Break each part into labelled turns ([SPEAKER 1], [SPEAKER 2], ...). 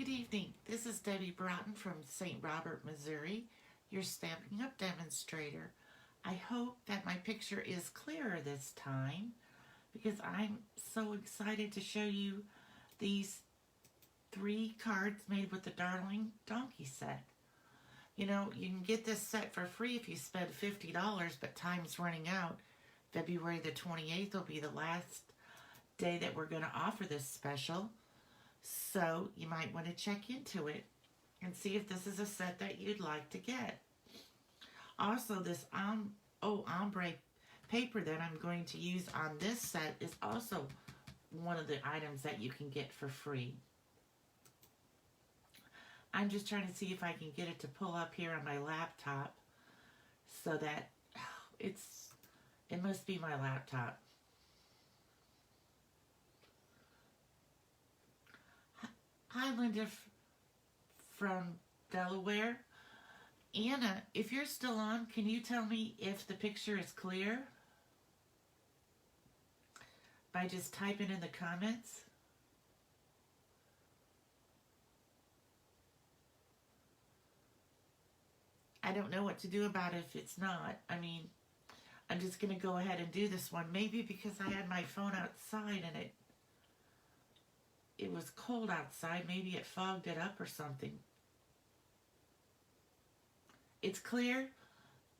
[SPEAKER 1] Good evening. This is Debbie Broughton from St. Robert, Missouri, your Stampin' Up! Demonstrator. I hope that my picture is clearer this time because I'm so excited to show you these 3 cards made with the Darling Donkey set. You know, you can get this set for free if you spend $50, but time's running out. February the 28th will be the last day that we're going to offer this special. So you might want to check into it and see if this is a set that you'd like to get. Also, this ombre paper that I'm going to use on this set is also one of the items that you can get for free. I'm just trying to see if I can get it to pull up here on my laptop so that it must be my laptop. Hi, Linda from Delaware. Anna, if you're still on, can you tell me if the picture is clear? By just typing in the comments. I don't know what to do about it if it's not. I mean, I'm just going to go ahead and do this one. Maybe because I had my phone outside and it was cold outside. Maybe it fogged it up or something. It's clear?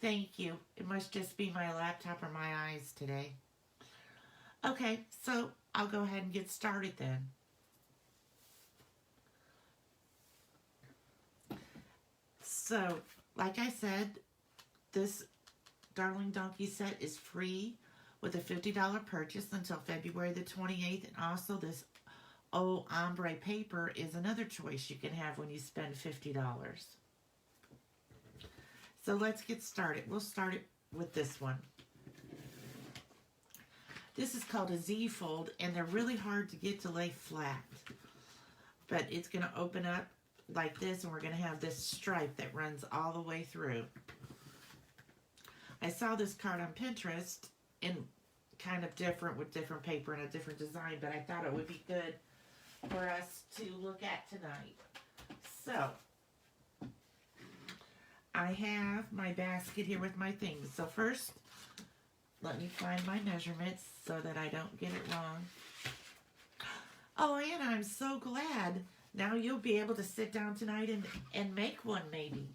[SPEAKER 1] Thank you. It must just be my laptop or my eyes today. Okay, so I'll go ahead and get started then. So, like I said, this Darling Donkey set is free with a $50 purchase until February the 28th. And also this ombre paper is another choice you can have when you spend $50. So let's get started. We'll start it with this one. This is called a Z-fold, and they're really hard to get to lay flat. But it's going to open up like this, and we're going to have this stripe that runs all the way through. I saw this card on Pinterest in kind of different with different paper and a different design, but I thought it would be good for us to look at tonight. So, I have my basket here with my things. So first, let me find my measurements so that I don't get it wrong. Oh, Anna, I'm so glad. Now you'll be able to sit down tonight and make one maybe.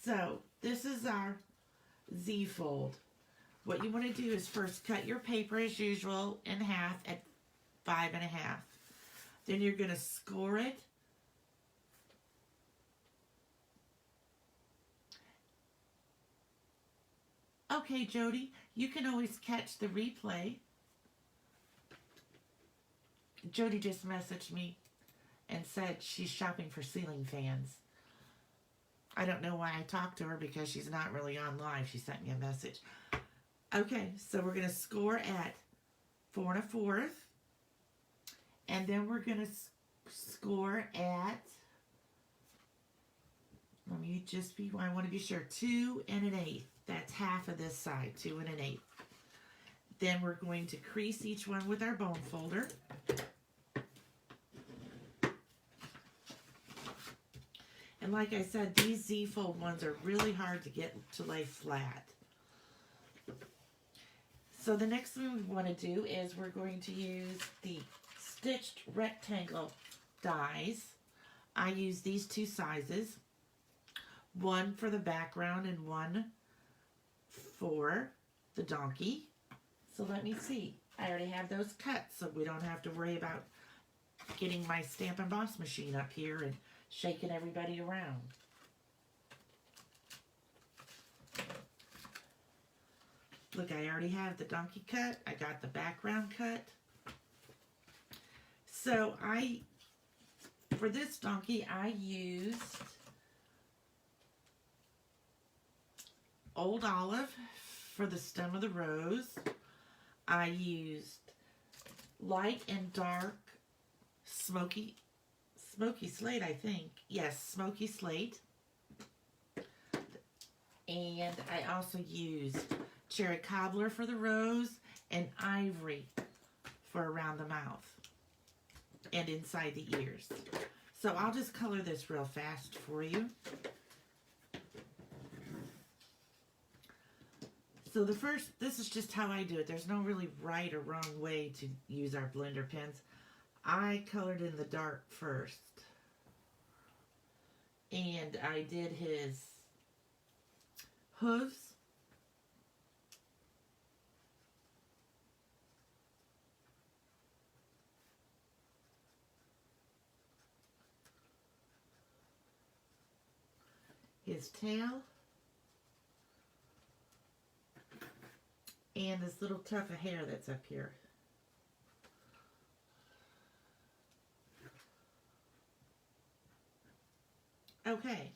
[SPEAKER 1] So, this is our Z-fold. What you want to do is first cut your paper as usual in half at 5.5. Then you're going to score it. Okay, Jody, you can always catch the replay. Jody just messaged me and said she's shopping for ceiling fans. I don't know why I talked to her because she's not really on live. She sent me a message. Okay, so we're going to score at 4 1/4. And then we're going to score at, let me just be, I want to be sure, 2 1/8. That's half of this side, 2 1/8. Then we're going to crease each one with our bone folder. And like I said, these Z-fold ones are really hard to get to lay flat. So the next thing we want to do is we're going to use the stitched rectangle dies. I use these 2 sizes. One for the background and one for the donkey. So let me see. I already have those cut, so we don't have to worry about getting my Stamp and Emboss machine up here and shaking everybody around. Look, I already have the donkey cut. I got the background cut. So for this donkey, I used Old Olive for the stem of the rose. I used light and dark smoky slate, I think. Yes, smoky slate. And I also used cherry cobbler for the rose and ivory for around the mouth. and inside the ears. So I'll just color this real fast for you. So this is just how I do it. There's no really right or wrong way to use our blender pens. I colored in the dark first. And I did his hooves. His tail. And this little tuft of hair that's up here. Okay.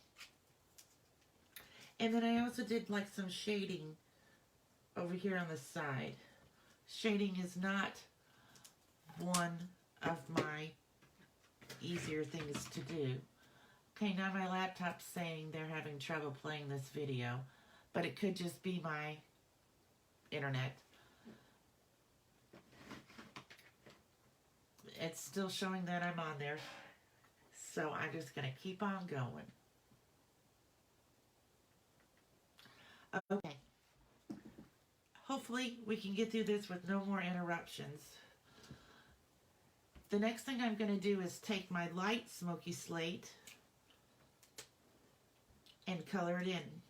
[SPEAKER 1] And then I also did like some shading over here on the side. Shading is not one of my easier things to do. Okay, now my laptop's saying they're having trouble playing this video, but it could just be my internet. It's still showing that I'm on there, so I'm just going to keep on going. Okay. Hopefully we can get through this with no more interruptions. The next thing I'm going to do is take my light smoky slate and color it in.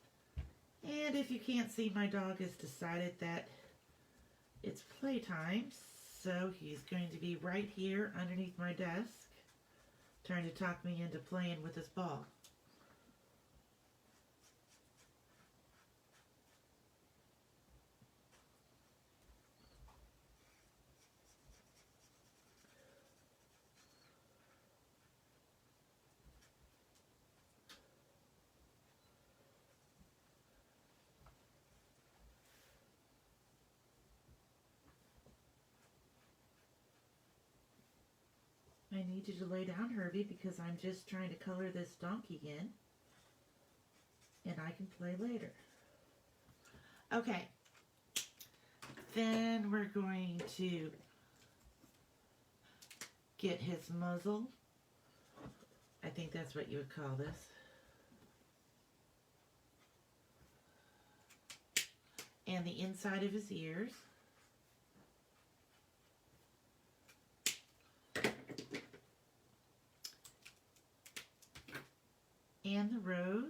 [SPEAKER 1] And if you can't see, my dog has decided that it's playtime, so he's going to be right here underneath my desk, trying to talk me into playing with his ball. I need you to lay down, Herbie, because I'm just trying to color this donkey in, and I can play later. Okay, then we're going to get his muzzle. I think that's what you would call this. And the inside of his ears. And the rose.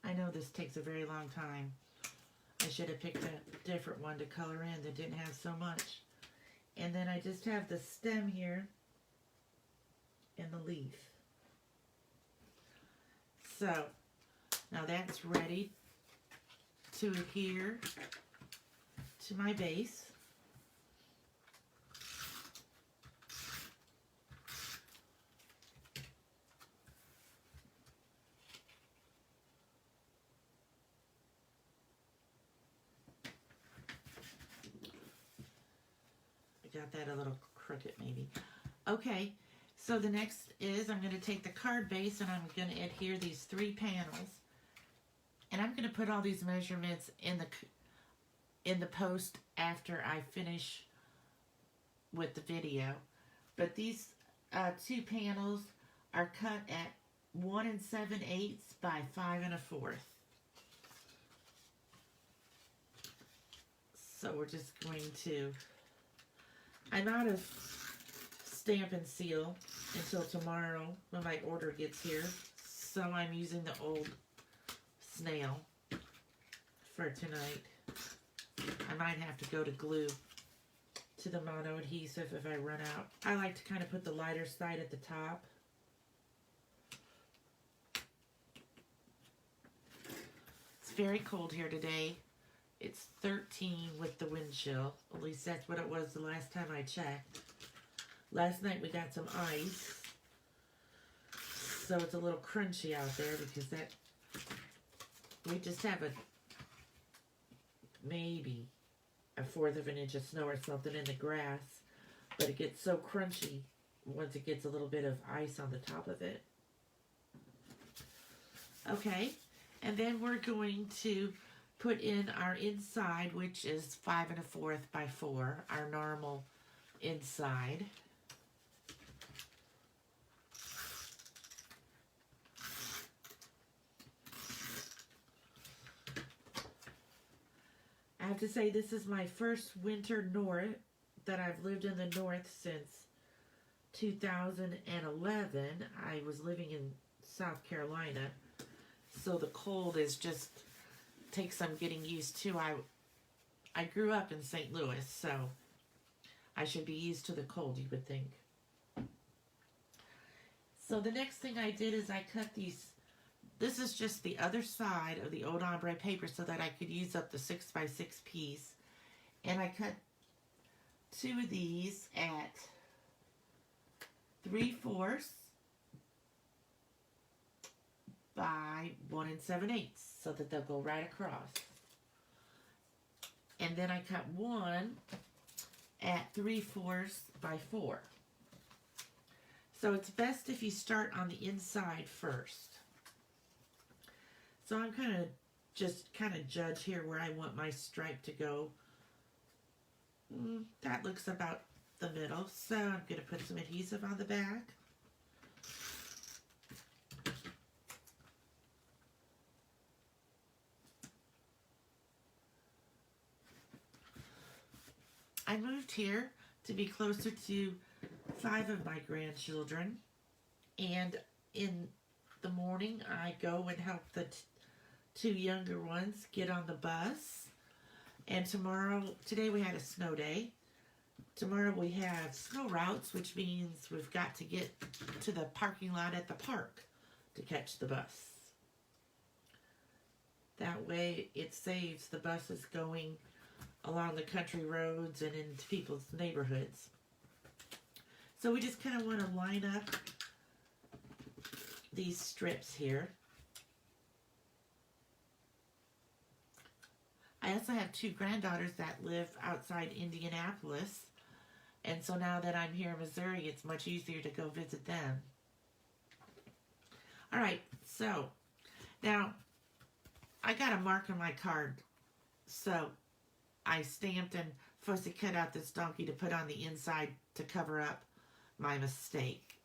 [SPEAKER 1] I know this takes a very long time. I should have picked a different one to color in that didn't have so much. And then I just have the stem here and the leaf. So now that's ready to adhere to my base. Got that a little crooked maybe. Okay, so the next is I'm going to take the card base and I'm going to adhere these 3 panels, and I'm going to put all these measurements in the post after I finish with the video. But these 2 panels are cut at 1 7/8 by 5 1/4. So we're just going to, I'm out of stamp and seal until tomorrow when my order gets here, so I'm using the old snail for tonight. I might have to go to glue to the mono adhesive if I run out. I like to kind of put the lighter side at the top. It's very cold here today. It's 13 with the wind chill. At least that's what it was the last time I checked. Last night we got some ice. So it's a little crunchy out there because we just have maybe a 1/4 of an inch of snow or something in the grass. But it gets so crunchy once it gets a little bit of ice on the top of it. Okay, and then we're going to put in our inside, which is 5 1/4 by 4, our normal inside. I have to say this is my first winter north that I've lived in the north since 2011. I was living in South Carolina, so the cold is just takes some getting used to. I grew up in St. Louis, so I should be used to the cold, you would think. So the next thing I did is I cut these. This is just the other side of the old ombre paper so that I could use up the 6x6 piece. And I cut 2 of these at 3/4 by 1 7/8 so that they'll go right across. And then I cut 1 at 3/4 by 4. So it's best if you start on the inside first. So I'm kind of judge here where I want my stripe to go. That looks about the middle. So I'm going to put some adhesive on the back. I moved here to be closer to 5 of my grandchildren. And in the morning, I go and help the 2 younger ones get on the bus. And today we had a snow day. Tomorrow we have snow routes, which means we've got to get to the parking lot at the park to catch the bus. That way it saves the buses going along the country roads and into people's neighborhoods. So we just kind of want to line up these strips here. I also have 2 granddaughters that live outside Indianapolis, and so now that I'm here in Missouri, it's much easier to go visit them. Alright, so now I got a mark on my card, so I stamped and fussy cut out this donkey to put on the inside to cover up my mistake.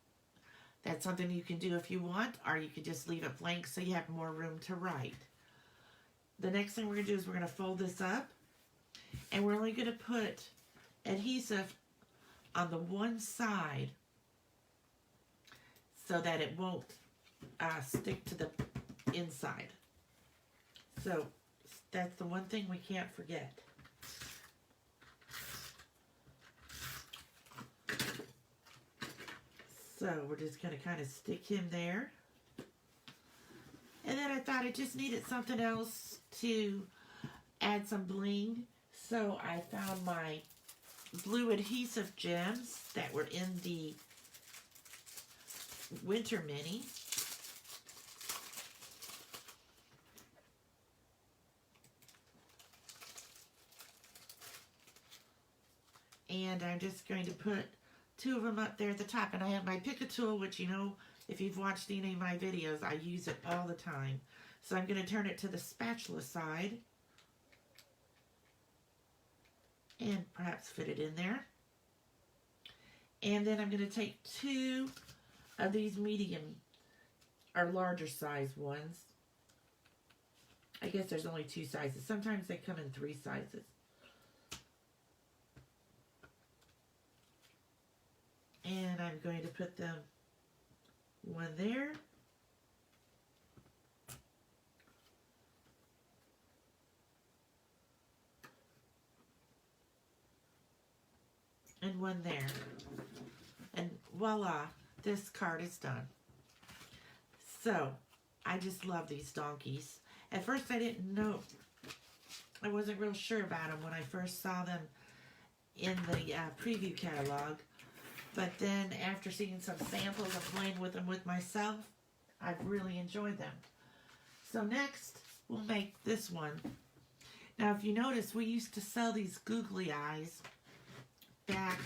[SPEAKER 1] That's something you can do if you want, or you could just leave it blank so you have more room to write. The next thing we're going to do is we're going to fold this up, and we're only going to put adhesive on the one side so that it won't stick to the inside. So that's the one thing we can't forget. So we're just going to kind of stick him there. And then I thought I just needed something else to add some bling. So I found my blue adhesive gems that were in the winter mini. And I'm just going to put 2 of them up there at the top. And I have my pick tool, which, you know, if you've watched any of my videos, I use it all the time. So I'm going to turn it to the spatula side and perhaps fit it in there. And then I'm going to take 2 of these medium or larger size ones. I guess there's only 2 sizes. Sometimes they come in 3 sizes. And I'm going to put them one there. And one there. And voila, this card is done. So, I just love these donkeys. At first I didn't know, I wasn't real sure about them when I first saw them in the preview catalog. But then after seeing some samples and playing with them with myself, I've really enjoyed them. So next, we'll make this one. Now, if you notice, we used to sell these googly eyes back,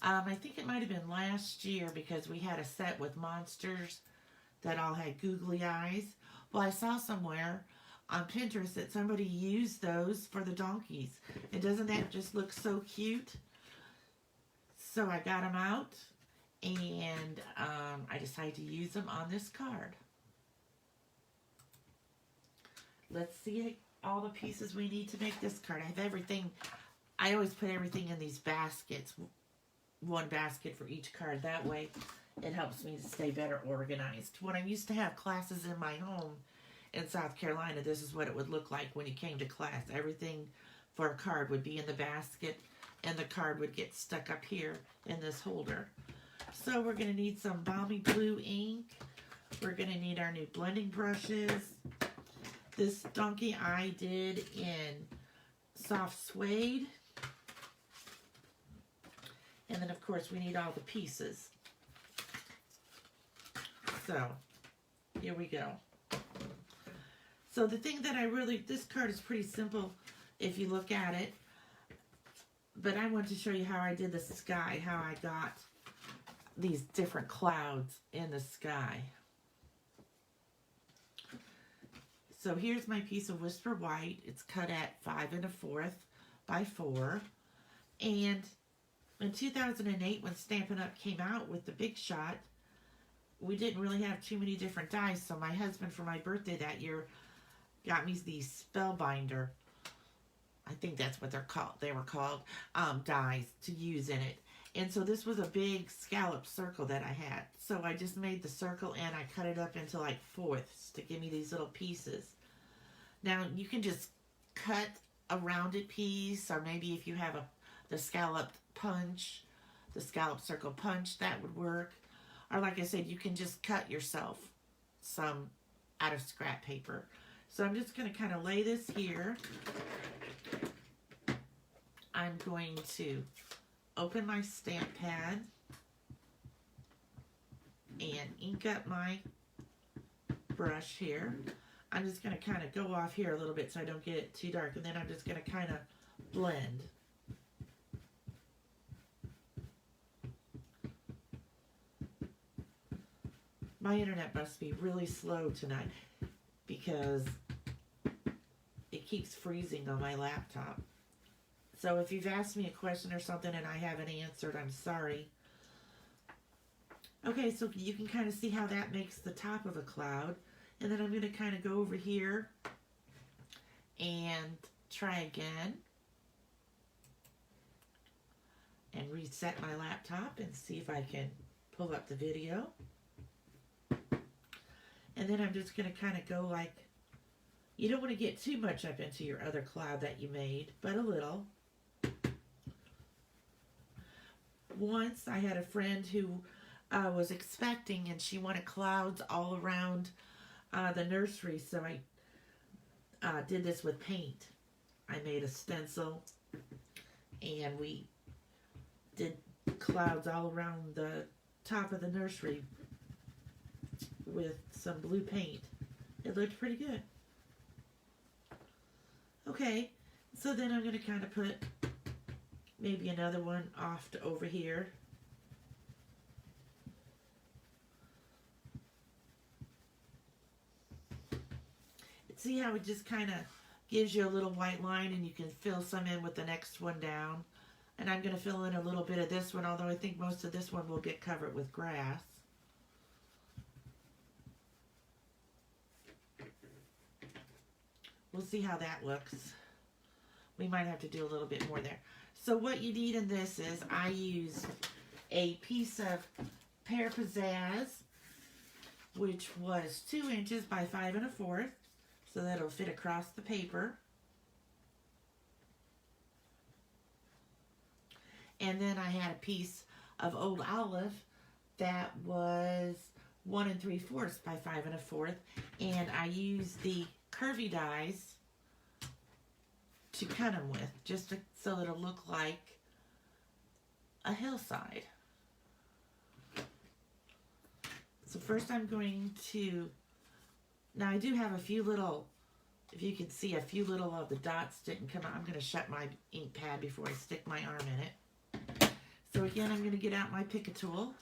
[SPEAKER 1] I think it might have been last year, because we had a set with monsters that all had googly eyes. Well, I saw somewhere on Pinterest that somebody used those for the donkeys. And doesn't that just look so cute? So I got them out, and I decided to use them on this card. Let's see all the pieces we need to make this card. I have everything. I always put everything in these baskets. One basket for each card. That way it helps me to stay better organized. When I used to have classes in my home in South Carolina, this is what it would look like when you came to class. Everything for a card would be in the basket, and the card would get stuck up here in this holder. So we're going to need some balmy blue ink. We're going to need our new blending brushes. This donkey I did in soft suede. And then, of course, we need all the pieces. So, here we go. So the thing that this card is pretty simple if you look at it. But I want to show you how I did the sky, how I got these different clouds in the sky. So here's my piece of Whisper White. It's cut at 5 1/4 by 4. And in 2008, when Stampin' Up! Came out with the Big Shot, we didn't really have too many different dies. So my husband, for my birthday that year, got me these Spellbinder. I think that's what they were called, dies to use in it. And so this was a big scallop circle that I had. So I just made the circle and I cut it up into like fourths to give me these little pieces. Now you can just cut a rounded piece, or maybe if you have the scallop punch, the scallop circle punch, that would work. Or like I said, you can just cut yourself some out of scrap paper. So I'm just going to kind of lay this here. I'm going to open my stamp pad and ink up my brush here. I'm just going to kind of go off here a little bit so I don't get it too dark, and then I'm just going to kind of blend. My internet must be really slow tonight because it keeps freezing on my laptop. So if you've asked me a question or something and I haven't answered, I'm sorry. Okay, so you can kind of see how that makes the top of a cloud. And then I'm going to kind of go over here and try again. And reset my laptop and see if I can pull up the video. And then I'm just going to kind of go like, you don't want to get too much up into your other cloud that you made, but a little. Once I had a friend who was expecting, and she wanted clouds all around the nursery, so I did this with paint. I made a stencil, and we did clouds all around the top of the nursery with some blue paint. It looked pretty good. Okay, so then I'm going to kind of put maybe another one off to over here. See how it just kind of gives you a little white line, and you can fill some in with the next one down. And I'm going to fill in a little bit of this one, although I think most of this one will get covered with grass. We'll see how that looks. We might have to do a little bit more there. So what you need in this is, I used a piece of Pear Pizzazz, which was 2 inches by 5 1/4. So that'll fit across the paper. And then I had a piece of Old Olive that was 1 3/4 by 5 1/4. And I used the curvy dies to cut them with, just so it'll look like a hillside. So first I'm going to, now I do have a few little, if you can see, a few little of the dots didn't come out. I'm going to shut my ink pad before I stick my arm in it. So again, I'm going to get out my Pick a Tool.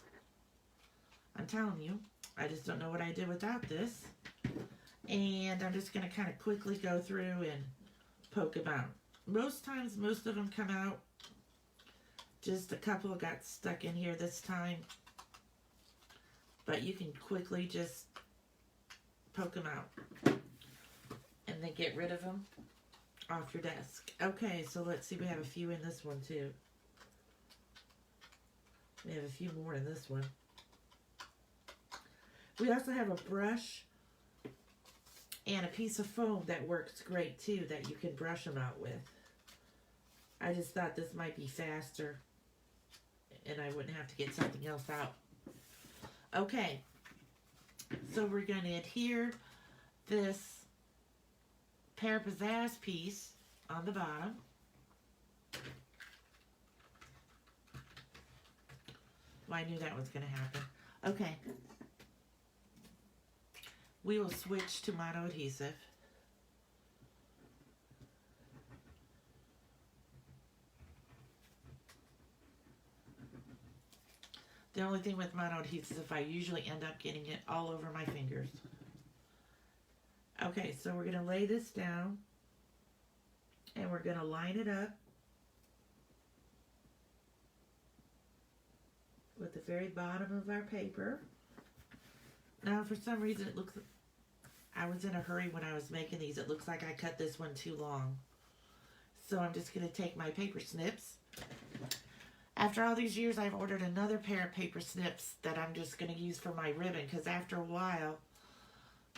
[SPEAKER 1] I'm telling you, I just don't know what I did without this. And I'm just going to kind of quickly go through and poke them out. Most times, most of them come out Just a couple got stuck in here this time. But you can quickly just poke them out. And then get rid of them off your desk. Okay, so let's see. We have a few in this one too. We have a few more in this one. We also have a brush and a piece of foam that works great too that you can brush them out with. I just thought this might be faster and I wouldn't have to get something else out. Okay, so we're going to adhere this Pear Pizzazz piece on the bottom. Well, I knew that was going to happen. Okay. We will switch to mono adhesive. The only thing with mono adhesive is I usually end up getting it all over my fingers. Okay, so we're going to lay this down and we're going to line it up with the very bottom of our paper. Now, for some reason, it looks, I was in a hurry when I was making these. It looks like I cut this one too long. So I'm just going to take my paper snips. After all these years, I've ordered another pair of paper snips that I'm just going to use for my ribbon, because after a while,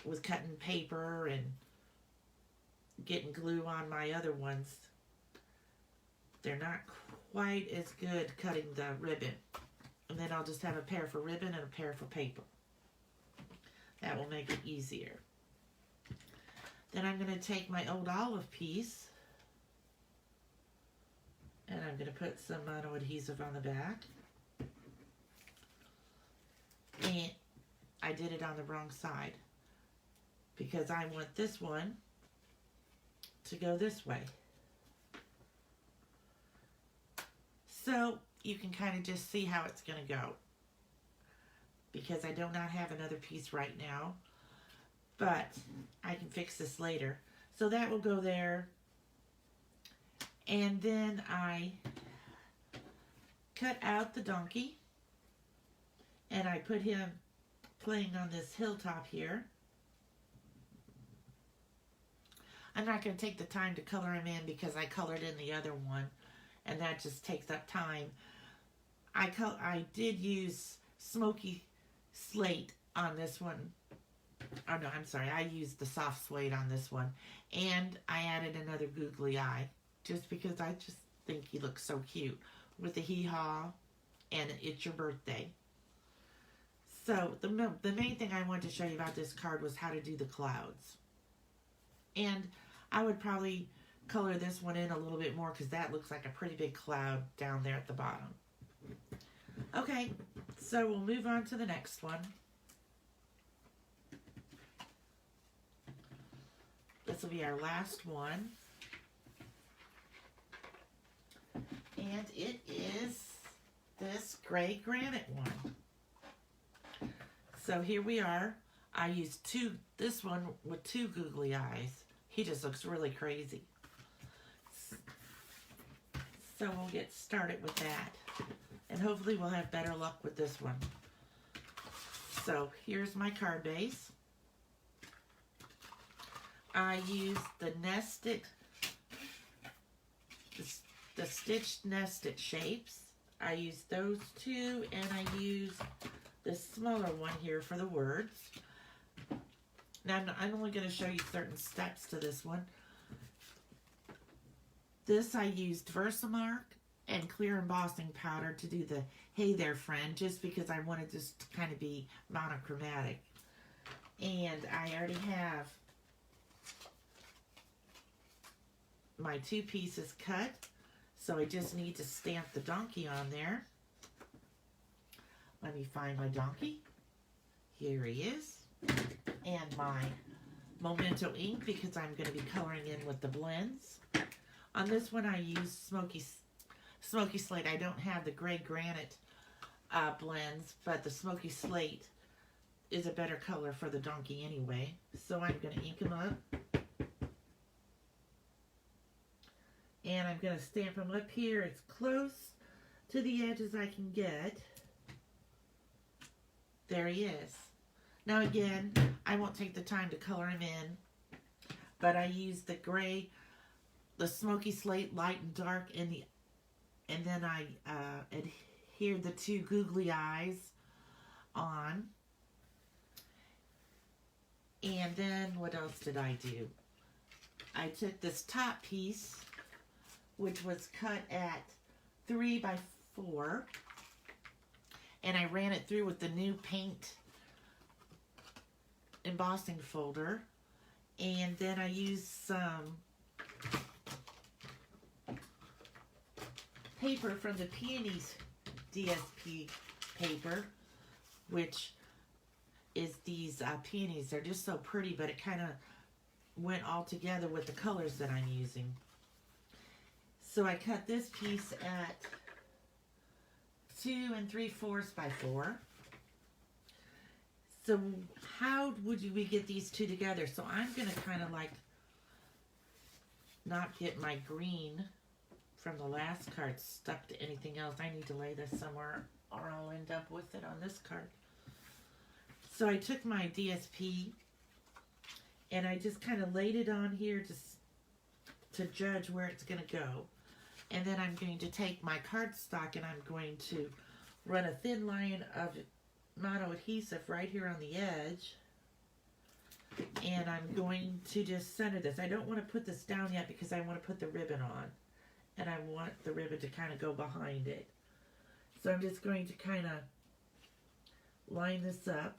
[SPEAKER 1] with cutting paper and getting glue on my other ones, they're not quite as good cutting the ribbon. And then I'll just have a pair for ribbon and a pair for paper. That will make it easier. Then I'm going to take my old olive piece and I'm going to put some mono adhesive on the back. And I did it on the wrong side because I want this one to go this way. So you can kind of just see how it's going to go, because I do not have another piece right now, but I can fix this later. So that will go there. And then I cut out the donkey and I put him playing on this hilltop here. I'm not going to take the time to color him in because I colored in the other one and that just takes up time. I did use smoky slate on this one. Oh no, I'm sorry. I used the soft suede on this one. And I added another googly eye just because I just think he looks so cute with the hee-haw and it's your birthday. So the main thing I wanted to show you about this card was how to do the clouds. And I would probably color this one in a little bit more because that looks like a pretty big cloud down there at the bottom. Okay, so we'll move on to the next one. This will be our last one. And it is this gray granite one. So here we are. I used this one with two googly eyes. He just looks really crazy. So we'll get started with that. And hopefully we'll have better luck with this one. So here's my card base. I used the stitched nested shapes. I used those two, and I used the smaller one here for the words. Now I'm only going to show you certain steps to this one. This I used Versamark and clear embossing powder to do the hey there friend, just because I wanted this to kind of be monochromatic. And I already have my two pieces cut, so I just need to stamp the donkey on there. Let me find my donkey. Here he is. And my Memento ink, because I'm going to be coloring in with the blends. On this one I used Smoky Slate. I don't have the gray granite blends, but the Smoky Slate is a better color for the donkey anyway. So I'm going to ink him up. And I'm going to stamp him up here. It's close, to the edge as I can get. There he is. Now again, I won't take the time to color him in, but I use the gray, the smoky slate, light and dark, and then I adhere the two googly eyes on. And then what else did I do? I took this top piece, which was cut at 3 by 4, and I ran it through with the new paint embossing folder, and then I used some paper from the Peonies DSP paper, which is these peonies. They're just so pretty, but it kind of went all together with the colors that I'm using. So I cut this piece at 2 3/4 by 4. So how would we get these two together? So I'm going to kind of like not get my green from the last card stuck to anything else. I need to lay this somewhere or I'll end up with it on this card. So I took my DSP and I just kind of laid it on here just to judge where it's going to go. And then I'm going to take my cardstock and I'm going to run a thin line of mono adhesive right here on the edge. And I'm going to just center this. I don't want to put this down yet because I want to put the ribbon on. And I want the ribbon to kind of go behind it. So I'm just going to kind of line this up.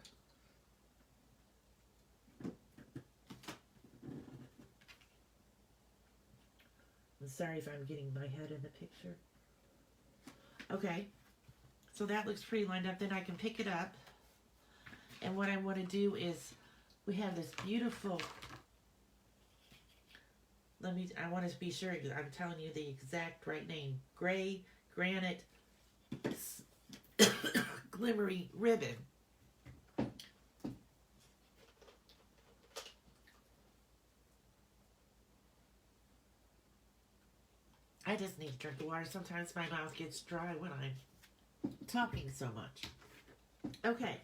[SPEAKER 1] I'm sorry if I'm getting my head in the picture. Okay, so that looks pretty lined up. Then I can pick it up. And what I want to do is, we have this beautiful, I want to be sure I'm telling you the exact right name. Gray Granite Glimmery Ribbon. I just need to drink water. Sometimes my mouth gets dry when I'm talking so much. Okay.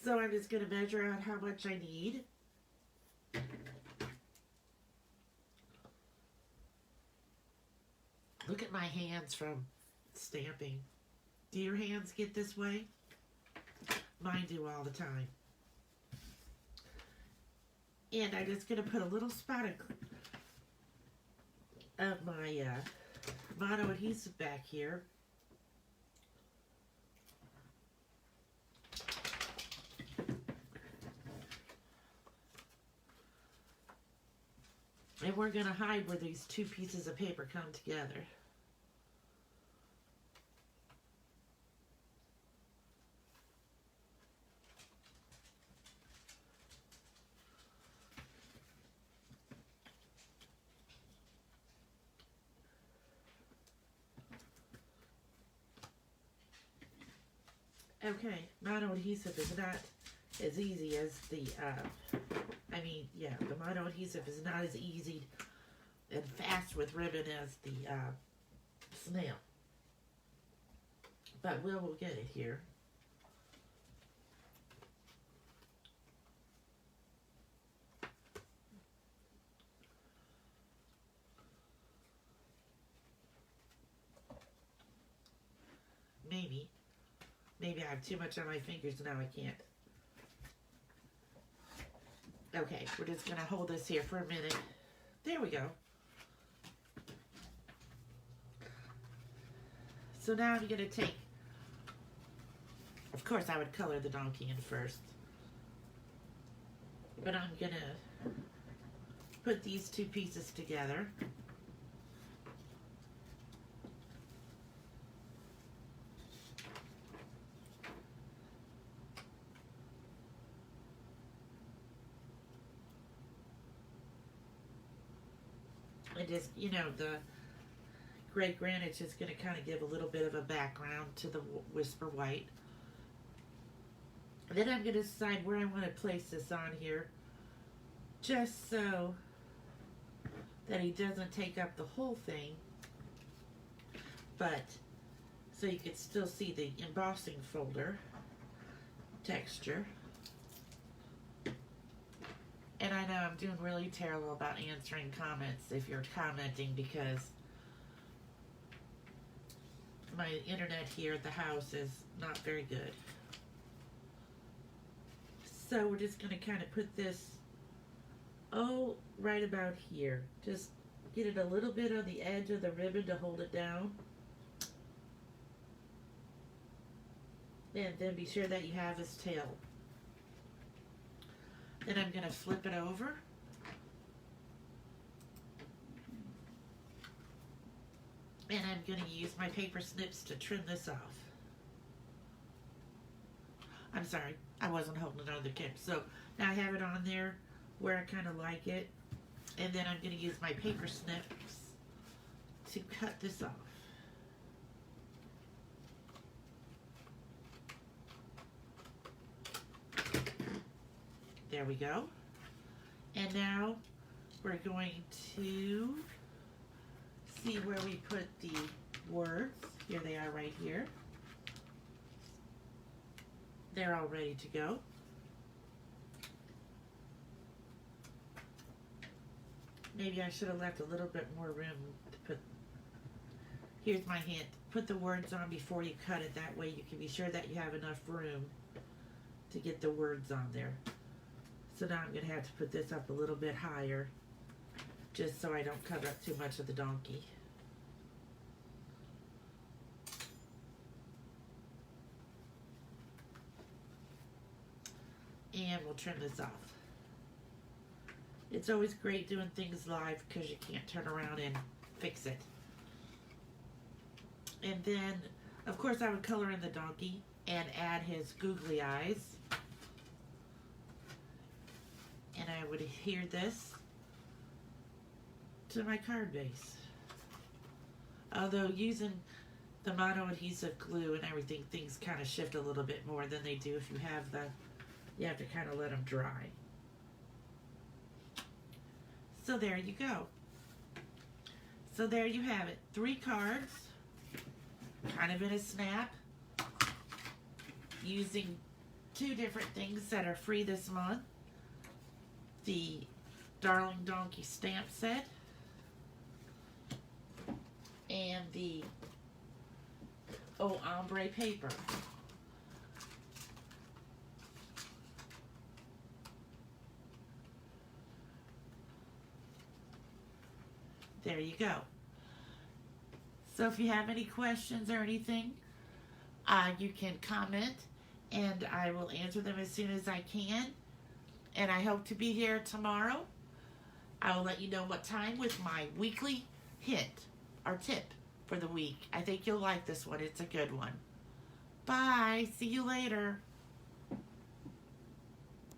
[SPEAKER 1] So I'm just going to measure out how much I need. Look at my hands from stamping. Do your hands get this way? Mine do all the time. And I'm just going to put a little spot of my mono adhesive back here. And we're going to hide where these two pieces of paper come together. Okay, mono adhesive is not as easy as the, the mono adhesive is not as easy and fast with ribbon as the snail. But we'll get it here. Maybe I have too much on my fingers and now I can't. Okay, we're just going to hold this here for a minute. There we go. So now I'm going to take, of course I would color the donkey in first. But I'm going to put these two pieces together. And just, the gray granite is going to kind of give a little bit of a background to the Whisper White. And then I'm going to decide where I want to place this on here, just so that he doesn't take up the whole thing, but so you can still see the embossing folder texture. And I know I'm doing really terrible about answering comments if you're commenting, because my internet here at the house is not very good. So we're just going to kind of put this, right about here. Just get it a little bit on the edge of the ribbon to hold it down. And then be sure that you have his tail. Then I'm going to flip it over. And I'm going to use my paper snips to trim this off. I'm sorry, I wasn't holding it on the tip. So now I have it on there where I kind of like it. And then I'm going to use my paper snips to cut this off. There we go. And now we're going to see where we put the words. Here they are right here. They're all ready to go. Maybe I should have left a little bit more room to put. Here's my hint. Put the words on before you cut it. That way you can be sure that you have enough room to get the words on there. So now I'm going to have to put this up a little bit higher, just so I don't cover up too much of the donkey. And we'll trim this off. It's always great doing things live because you can't turn around and fix it. And then, of course, I would color in the donkey and add his googly eyes. And I would adhere this to my card base. Although using the mono adhesive glue and everything, things kind of shift a little bit more than they do if you have you have to kind of let them dry. So there you go. So there you have it. 3 cards, kind of in a snap, using 2 different things that are free this month. The Darling Donkey stamp set and the ombre paper. There you go. So if you have any questions or anything, you can comment and I will answer them as soon as I can. And I hope to be here tomorrow. I will let you know what time with my weekly hint or tip for the week. I think you'll like this one. It's a good one. Bye. See you later.